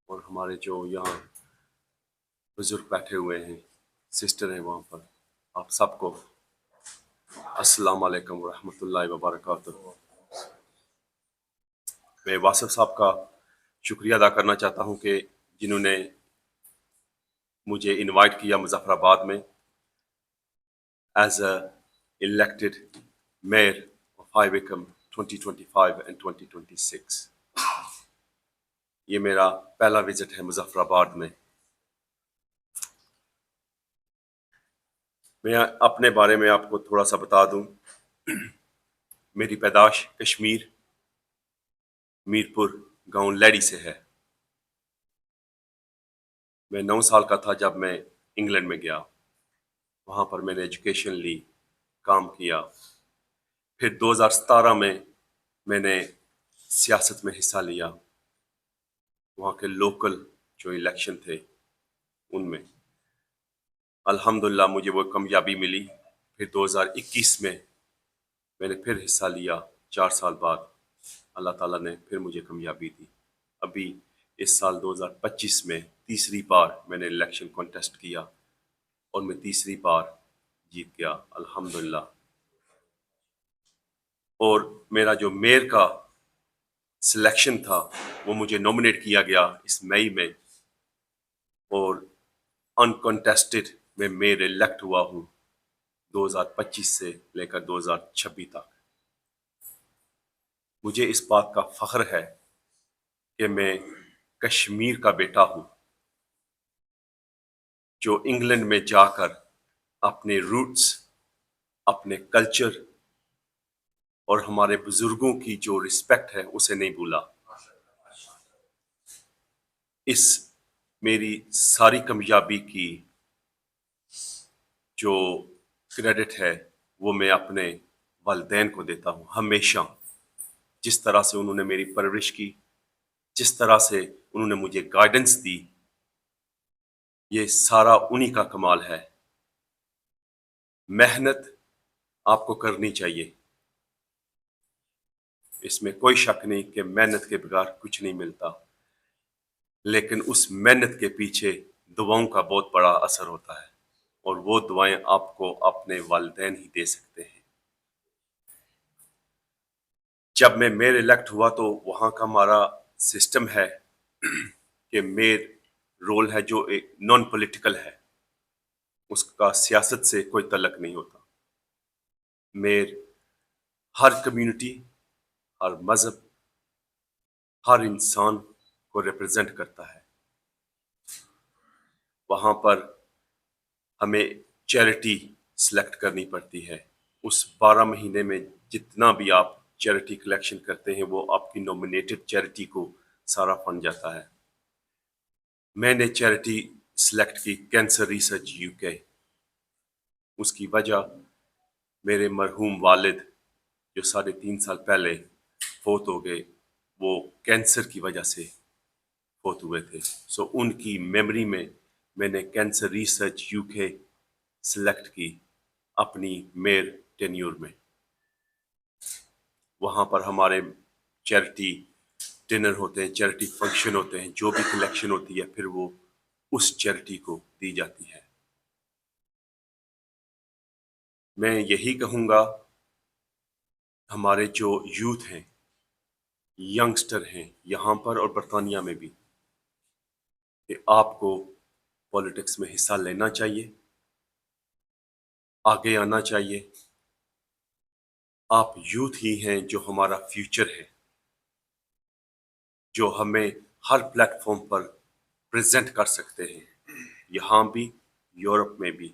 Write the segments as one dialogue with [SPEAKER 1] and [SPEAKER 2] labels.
[SPEAKER 1] اور ہمارے جو یہاں بزرگ بیٹھے ہوئے ہیں، سسٹر ہیں وہاں پر، آپ سب کو السلام علیکم ورحمۃ اللہ وبرکاتہ۔ میں واصف صاحب کا شکریہ ادا کرنا چاہتا ہوں کہ جنہوں نے مجھے انوائٹ کیا مظفر آباد میں as a elected mayor of High Wycombe 2025 and 2026۔ یہ میرا پہلا وزٹ ہے مظفر آباد میں۔ میں اپنے بارے میں آپ کو تھوڑا سا بتا دوں۔ میری پیدائش کشمیر میرپور گاؤں لیڈی سے ہے۔ میں 9 سال کا تھا جب میں انگلینڈ میں گیا، وہاں پر میں نے ایجوکیشن لی، کام کیا۔ پھر 2017 میں نے سیاست میں حصہ لیا، وہاں کے لوکل جو الیکشن تھے ان میں الحمدللہ مجھے وہ کامیابی ملی۔ پھر 2021 میں نے پھر حصہ لیا، 4 سال بعد اللہ تعالیٰ نے پھر مجھے کامیابی دی۔ ابھی اس سال 2025 میں تیسری بار میں نے الیکشن کنٹیسٹ کیا اور میں تیسری بار جیت گیا الحمدللہ۔ اور میرا جو میئر کا سلیکشن تھا وہ مجھے نومینیٹ کیا گیا اس مئی میں، اور انکنٹیسٹڈ میں میئر الیکٹ ہوا ہوں 2025 سے لے کر 2026 تک۔ مجھے اس بات کا فخر ہے کہ میں کشمیر کا بیٹا ہوں جو انگلینڈ میں جا کر اپنے روٹس، اپنے کلچر اور ہمارے بزرگوں کی جو رسپیکٹ ہے اسے نہیں بھولا۔ اس میری ساری کامیابی کی جو کریڈٹ ہے وہ میں اپنے والدین کو دیتا ہوں ہمیشہ۔ جس طرح سے انہوں نے میری پرورش کی، جس طرح سے انہوں نے مجھے گائیڈنس دی، یہ سارا انہی کا کمال ہے۔ محنت آپ کو کرنی چاہیے، اس میں کوئی شک نہیں کہ محنت کے بغیر کچھ نہیں ملتا، لیکن اس محنت کے پیچھے دعاؤں کا بہت بڑا اثر ہوتا ہے، اور وہ دعائیں آپ کو اپنے والدین ہی دے سکتے ہیں۔ جب میں میئر الیکٹ ہوا تو وہاں کا ہمارا سسٹم ہے کہ میئر رول ہے جو ایک نان پولیٹیکل ہے، اس کا سیاست سے کوئی تعلق نہیں ہوتا۔ میئر ہر کمیونٹی، ہر مذہب، ہر انسان کو ریپرزینٹ کرتا ہے۔ وہاں پر ہمیں چیریٹی سلیکٹ کرنی پڑتی ہے، اس 12 مہینے میں جتنا بھی آپ چیریٹی کلیکشن کرتے ہیں وہ آپ کی نومینیٹڈ چیریٹی کو سارا فنڈ جاتا ہے۔ میں نے چیریٹی سلیکٹ کی کینسر ریسرچ UK۔ اس کی وجہ میرے مرحوم والد جو 3.5 سال پہلے فوت ہو گئے، وہ کینسر کی وجہ سے فوت ہوئے تھے، سو ان کی میموری میں نے کینسر ریسرچ UK سلیکٹ کی اپنی میئر ٹینیور میں۔ وہاں پر ہمارے چیریٹی ڈنر ہوتے ہیں، چیریٹی فنکشن ہوتے ہیں، جو بھی کلیکشن ہوتی ہے پھر وہ اس چیریٹی کو دی جاتی ہے۔ میں یہی کہوں گا ہمارے جو یوتھ ہیں، ینگسٹر ہیں یہاں پر اور برطانیہ میں بھی، کہ آپ کو پولیٹکس میں حصہ لینا چاہیے، آگے آنا چاہیے۔ آپ یوتھ ہی ہیں جو ہمارا فیوچر ہے، جو ہمیں ہر پلیٹ فارم پر پریزنٹ کر سکتے ہیں، یہاں بھی، یورپ میں بھی۔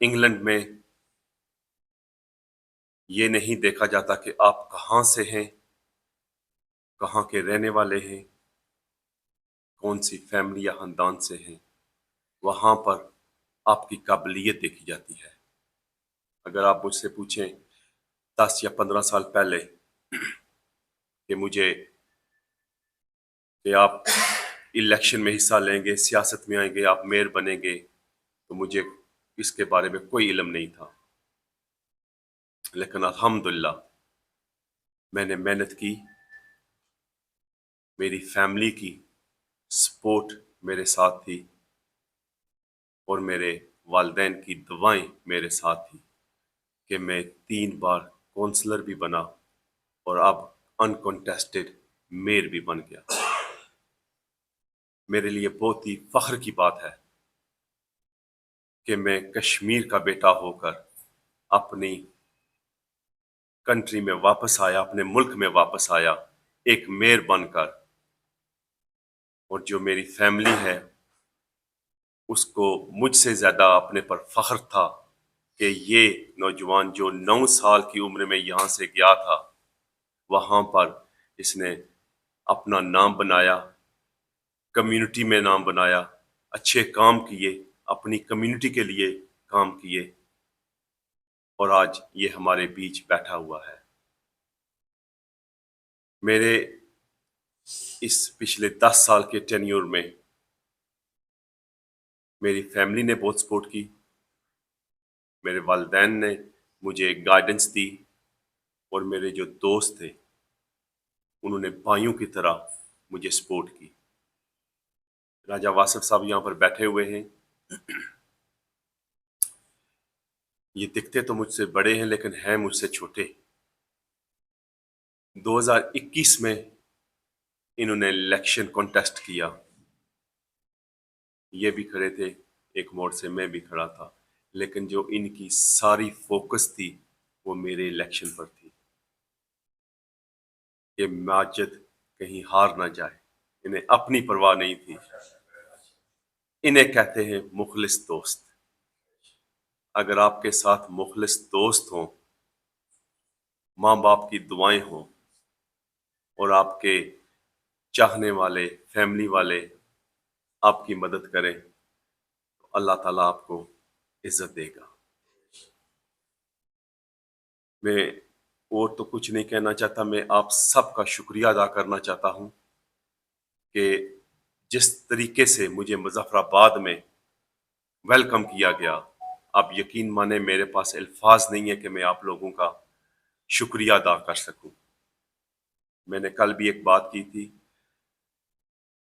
[SPEAKER 1] انگلینڈ میں یہ نہیں دیکھا جاتا کہ آپ کہاں سے ہیں، کہاں کے رہنے والے ہیں، کون سی فیملی یا خاندان سے ہیں، وہاں پر آپ کی قابلیت دیکھی جاتی ہے۔ اگر آپ مجھ سے پوچھیں 10 یا 15 سال پہلے کہ آپ الیکشن میں حصہ لیں گے، سیاست میں آئیں گے، آپ میئر بنیں گے، تو مجھے اس کے بارے میں کوئی علم نہیں تھا، لیکن الحمدللہ میں نے محنت کی، میری فیملی کی سپورٹ میرے ساتھ تھی اور میرے والدین کی دعائیں میرے ساتھ تھی کہ میں 3 بار کونسلر بھی بنا اور اب انکنٹیسٹڈ میئر بھی بن گیا۔ میرے لیے بہت ہی فخر کی بات ہے کہ میں کشمیر کا بیٹا ہو کر اپنی کنٹری میں واپس آیا، اپنے ملک میں واپس آیا ایک میئر بن کر، اور جو میری فیملی ہے اس کو مجھ سے زیادہ اپنے پر فخر تھا کہ یہ نوجوان جو 9 سال کی عمر میں یہاں سے گیا تھا، وہاں پر اس نے اپنا نام بنایا، کمیونٹی میں نام بنایا، اچھے کام کیے، اپنی کمیونٹی کے لیے کام کیے، اور آج یہ ہمارے بیچ بیٹھا ہوا ہے۔ میرے اس پچھلے 10 سال کے ٹینیور میں میری فیملی نے بہت سپورٹ کی، میرے والدین نے مجھے گائیڈنس دی، اور میرے جو دوست تھے انہوں نے بھائیوں کی طرح مجھے سپورٹ کی۔ راجہ واصف صاحب یہاں پر بیٹھے ہوئے ہیں، یہ دکھتے تو مجھ سے بڑے ہیں لیکن ہیں مجھ سے چھوٹے۔ 2021 میں انہوں نے الیکشن کانٹیسٹ کیا، یہ بھی کھڑے تھے ایک موڑ سے، میں بھی کھڑا تھا، لیکن جو ان کی ساری فوکس تھی وہ میرے الیکشن پر تھی کہ ماجد کہیں ہار نہ جائے۔ انہیں اپنی پرواہ نہیں تھی، انہیں کہتے ہیں مخلص دوست۔ اگر آپ کے ساتھ مخلص دوست ہوں، ماں باپ کی دعائیں ہوں، اور آپ کے چاہنے والے فیملی والے آپ کی مدد کریں، تو اللہ تعالیٰ آپ کو عزت دے گا۔ میں اور تو کچھ نہیں کہنا چاہتا، میں آپ سب کا شکریہ ادا کرنا چاہتا ہوں کہ جس طریقے سے مجھے مظفر آباد میں ویلکم کیا گیا، آپ یقین مانیں میرے پاس الفاظ نہیں ہے کہ میں آپ لوگوں کا شکریہ ادا کر سکوں۔ میں نے کل بھی ایک بات کی تھی،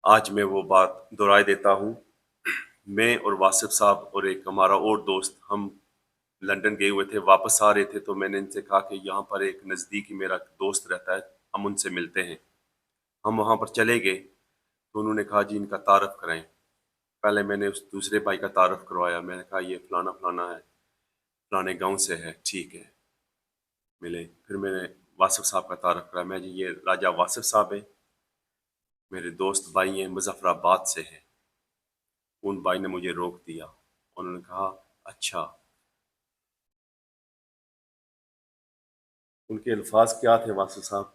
[SPEAKER 1] آج میں وہ بات دہرائے دیتا ہوں۔ میں اور واصف صاحب اور ایک ہمارا اور دوست، ہم لندن گئے ہوئے تھے، واپس آ رہے تھے، تو میں نے ان سے کہا کہ یہاں پر ایک نزدیک میرا دوست رہتا ہے، ہم ان سے ملتے ہیں۔ ہم وہاں پر چلے گئے تو انہوں نے کہا جی ان کا تعارف کرائیں۔ پہلے میں نے اس دوسرے بھائی کا تعارف کروایا، میں نے کہا یہ فلانا فلانا ہے، فلانے گاؤں سے ہے، ٹھیک ہے، ملے۔ پھر میں نے واصف صاحب کا تعارف کرایا، میں جی یہ راجہ واصف صاحب ہیں، میرے دوست بھائی ہیں، مظفر آباد سے ہیں۔ ان بھائی نے مجھے روک دیا، انہوں نے کہا اچھا۔ ان کے الفاظ کیا تھے واصف صاحب؟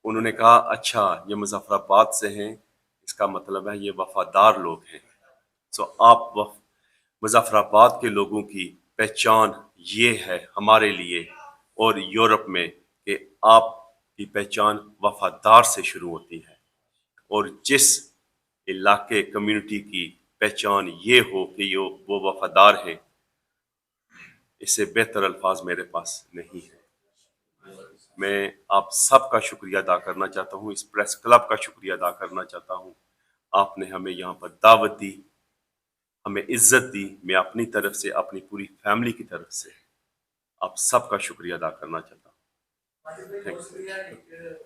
[SPEAKER 1] انہوں نے کہا اچھا یہ مظفر آباد سے ہیں، اس کا مطلب ہے یہ وفادار لوگ ہیں۔ سو آپ مظفر آباد کے لوگوں کی پہچان یہ ہے ہمارے لیے اور یورپ میں کہ آپ کی پہچان وفادار سے شروع ہوتی ہے، اور جس علاقے کمیونٹی کی پہچان یہ ہو کہ وہ وفادار ہیں، اس سے بہتر الفاظ میرے پاس نہیں ہے۔ میں آپ سب کا شکریہ ادا کرنا چاہتا ہوں، اس پریس کلب کا شکریہ ادا کرنا چاہتا ہوں۔ آپ نے ہمیں یہاں پر دعوت دی، ہمیں عزت دی، میں اپنی طرف سے، اپنی پوری فیملی کی طرف سے آپ سب کا شکریہ ادا کرنا چاہتا ہوں۔ Thank you.